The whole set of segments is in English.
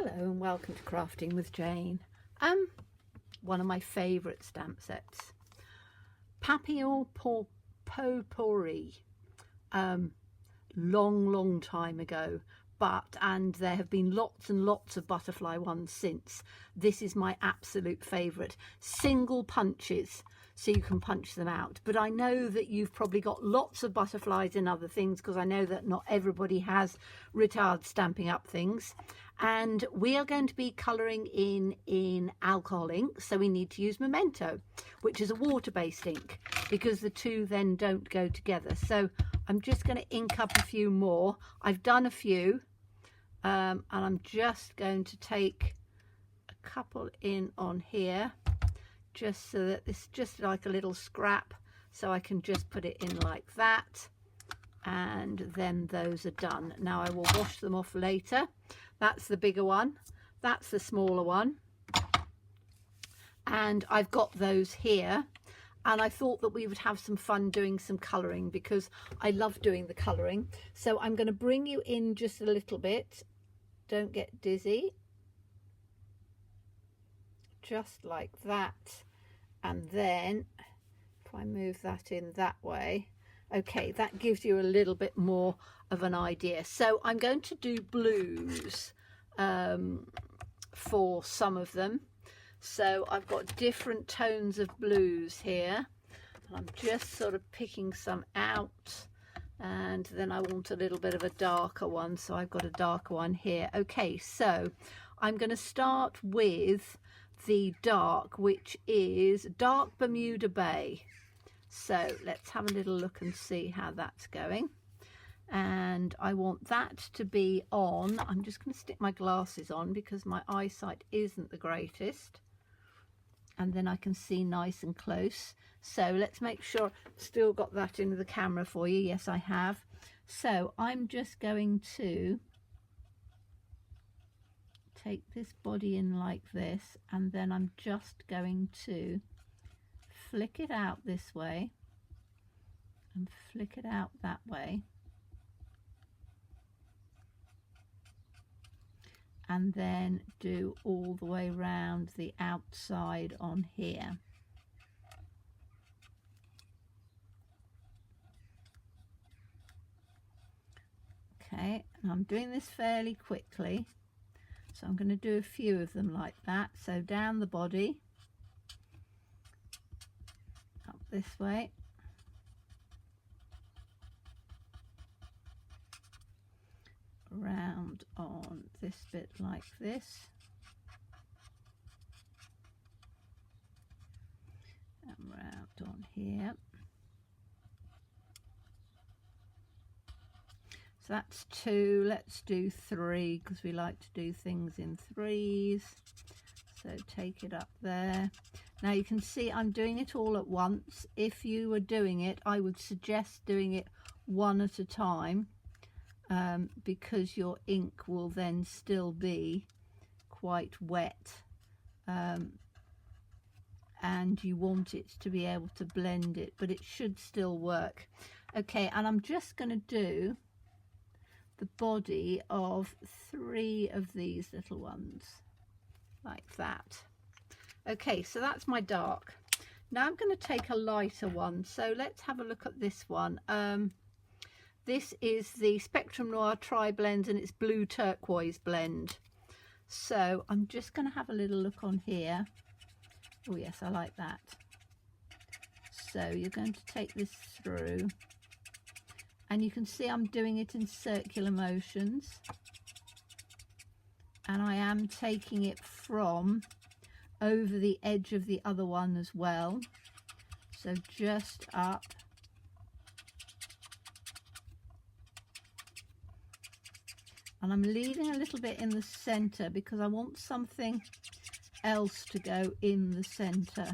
Hello and welcome to Crafting with Jane. One of my favourite stamp sets, Papillon Potpourri, long time ago, and there have been lots and lots of butterfly ones since. This is my absolute favourite. Single punches, so you can punch them out, but I know that you've probably got lots of butterflies and other things, because I know that not everybody has retard stamping up things. And we are going to be colouring in alcohol ink, so we need to use Memento, which is a water-based ink, because the two then don't go together. So I'm just going to ink up a few more. I've done a few, and I'm just going to take a couple in on here, just so that it's just like a little scrap, so I can just put it in like that, and then those are done. Now I will wash them off later. That's the bigger one, that's the smaller one, and I've got those here. And I thought that we would have some fun doing some colouring, because I love doing the colouring. So I'm going to bring you in just a little bit. Don't get dizzy. Just like that. And then if I move that in that way, okay, that gives you a little bit more of an idea. So I'm going to do blues for some of them. So I've got different tones of blues here, and I'm just sort of picking some out, and then I want a little bit of a darker one, so I've got a darker one here. Okay, so I'm going to start with the dark, which is Dark Bermuda Bay. So let's have a little look and see how that's going. And I want that to be on. I'm just going to stick my glasses on because my eyesight isn't the greatest, and then I can see nice and close. So let's make sure I've still got that in the camera for you. Yes, I have. So I'm just going to take this body in like this, and then I'm just going to flick it out this way and flick it out that way, and then do all the way around the outside on here. Okay, and I'm doing this fairly quickly, so I'm going to do a few of them like that. So down the body, up this way, around on this bit like this, and round on here. So that's two. Let's do three, because we like to do things in threes. So take it up there. Now you can see I'm doing it all at once. If you were doing it, I would suggest doing it one at a time, because your ink will then still be quite wet, and you want it to be able to blend it, but it should still work. Okay, and I'm just going to do the body of three of these little ones like that. Okay, so that's my dark. Now I'm going to take a lighter one, so let's have a look at this one. This is the Spectrum Noir Tri-Blend, and it's blue turquoise blend. So I'm just going to have a little look on here. Oh yes, I like that. So you're going to take this through, and you can see I'm doing it in circular motions, and I am taking it from over the edge of the other one as well. So just up, and I'm leaving a little bit in the center because I want something else to go in the center.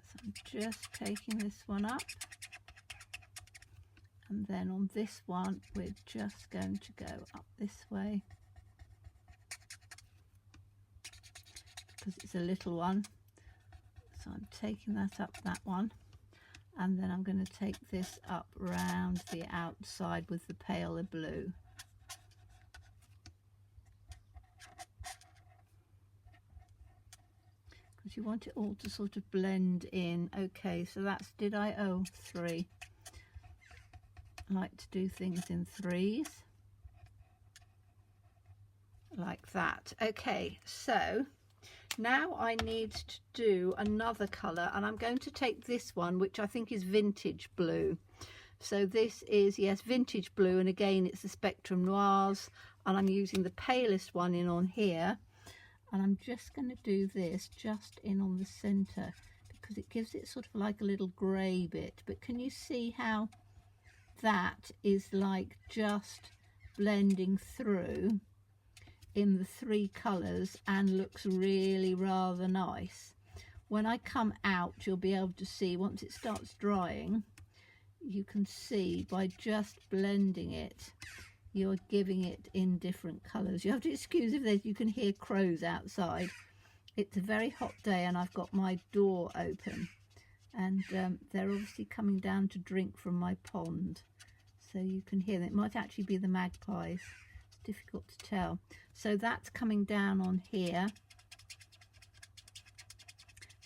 So I'm just taking this one up, and then on this one we're just going to go up this way, because it's a little one. So I'm taking that up that one, and then I'm going to take this up round the outside with the paler blue. because you want it all to sort of blend in. Okay, so that's, did I, oh, 3. I like to do things in 3s. Like that. Okay, so now I need to do another colour, and I'm going to take this one, which I think is Vintage Blue. So this is, yes, Vintage Blue, and again it's the Spectrum Noirs, and I'm using the palest one in on here, and I'm just going to do this just in on the centre because it gives it sort of like a little grey bit. But can you see how that is like just blending through in the 3 colours and looks really rather nice? When I come out, you'll be able to see, once it starts drying, you can see by just blending it, you're giving it in different colours. You have to excuse if you can hear crows outside. It's a very hot day and I've got my door open, and they're obviously coming down to drink from my pond, so you can hear them. It might actually be the magpies. It's difficult to tell. So that's coming down on here,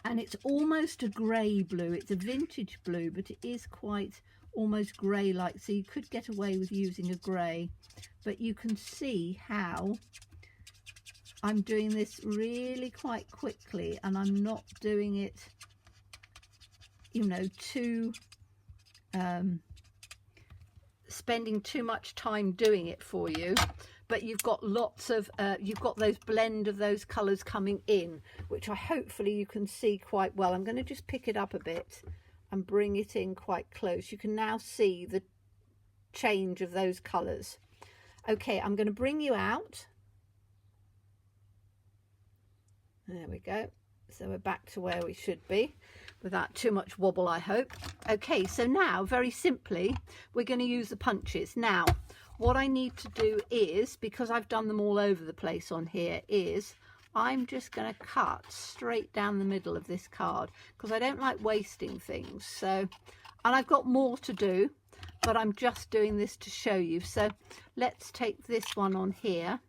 and it's almost a grey blue. It's a vintage blue, but it is quite almost grey like, so you could get away with using a grey. But you can see how I'm doing this really quite quickly, and I'm not doing it, you know, too spending too much time doing it for you. But you've got lots of you've got those blend of those colours coming in, which hopefully you can see quite well. I'm going to just pick it up a bit and bring it in quite close. You can now see the change of those colours. Okay, I'm going to bring you out. There we go. So we're back to where we should be without too much wobble, I hope. Okay, so now very simply we're going to use the punches. Now what I need to do is, because I've done them all over the place on here, is I'm just going to cut straight down the middle of this card because I don't like wasting things. So, and I've got more to do, but I'm just doing this to show you. So let's take this one on here.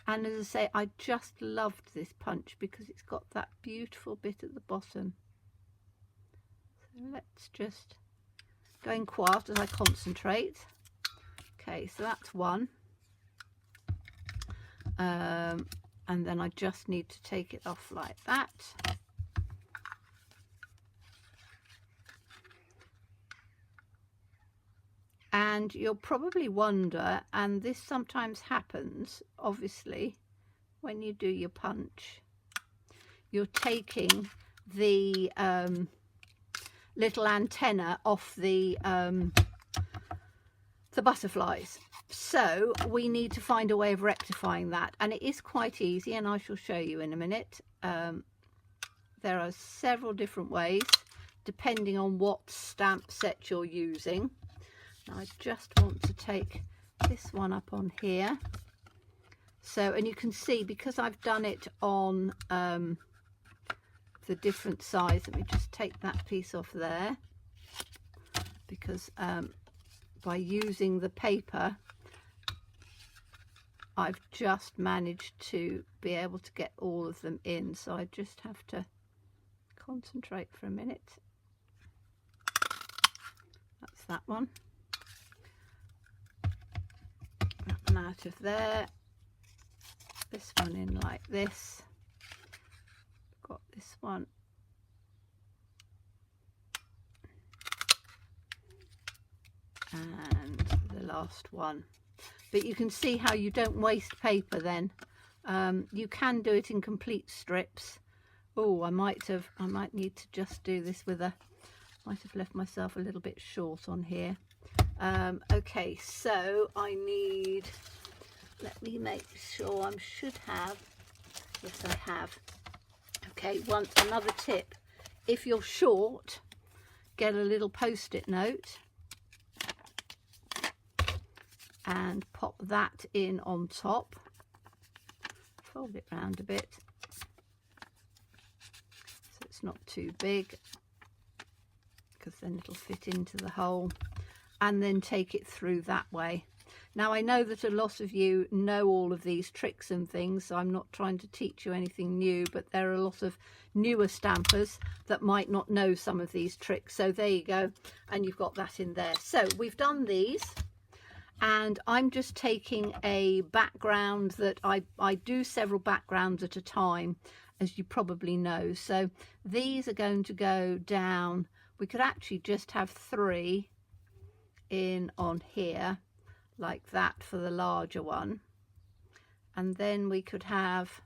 And as I say, I just loved this punch because it's got that beautiful bit at the bottom. So let's just go in quiet as I concentrate. Okay, so that's one. And then I just need to take it off like that. And you'll probably wonder, and this sometimes happens, obviously, when you do your punch, you're taking the little antenna off the butterflies. So we need to find a way of rectifying that, and it is quite easy, and I shall show you in a minute. There are several different ways depending on what stamp set you're using. Now I just want to take this one up on here. So, and you can see because I've done it on the different size, let me just take that piece off there, because by using the paper I've just managed to be able to get all of them in, so I just have to concentrate for a minute. That's that one. That one out of there. This one in like this. Got this one. And the last one. But you can see how you don't waste paper then. You can do it in complete strips. Oh, I might need to just do this with a, might have left myself a little bit short on here. Okay, so I need, let me make sure, I should have, yes I have. Okay, another tip, if you're short, get a little post-it note and pop that in on top. Fold it round a bit so it's not too big, because then it'll fit into the hole, and then take it through that way. Now I know that a lot of you know all of these tricks and things, so I'm not trying to teach you anything new, but there are a lot of newer stampers that might not know some of these tricks. So there you go, and you've got that in there. So we've done these, and I'm just taking a background that I do several backgrounds at a time, as you probably know. So these are going to go down. We could actually just have 3 in on here like that for the larger one, and then we could have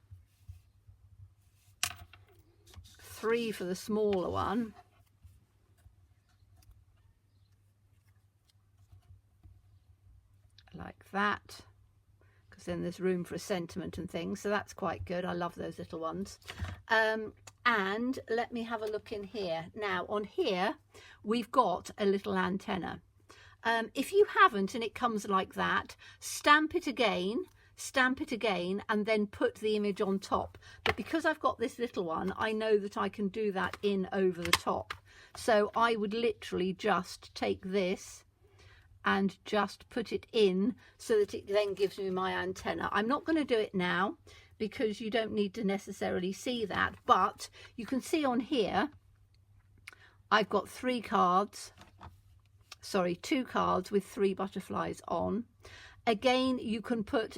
3 for the smaller one, like that, because then there's room for a sentiment and things, so that's quite good. I love those little ones. And let me have a look in here. Now on here we've got a little antenna. If you haven't and it comes like that, stamp it again, and then put the image on top. But because I've got this little one, I know that I can do that in over the top. So I would literally just take this and just put it in so that it then gives me my antenna. I'm not going to do it now because you don't need to necessarily see that, but you can see on here I've got 2 cards with 3 butterflies on. Again, you can put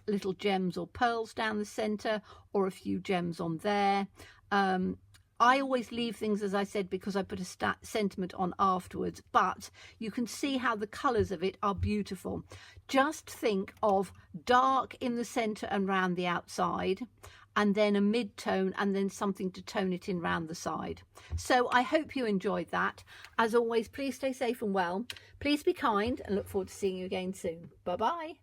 little gems or pearls down the center, or a few gems on there. I always leave things, as I said, because I put a sentiment on afterwards, but you can see how the colors of it are beautiful. Just think of dark in the center and round the outside, and then a mid-tone, and then something to tone it in round the side. So I hope you enjoyed that. As always, please stay safe and well. Please be kind, and look forward to seeing you again soon. Bye-bye.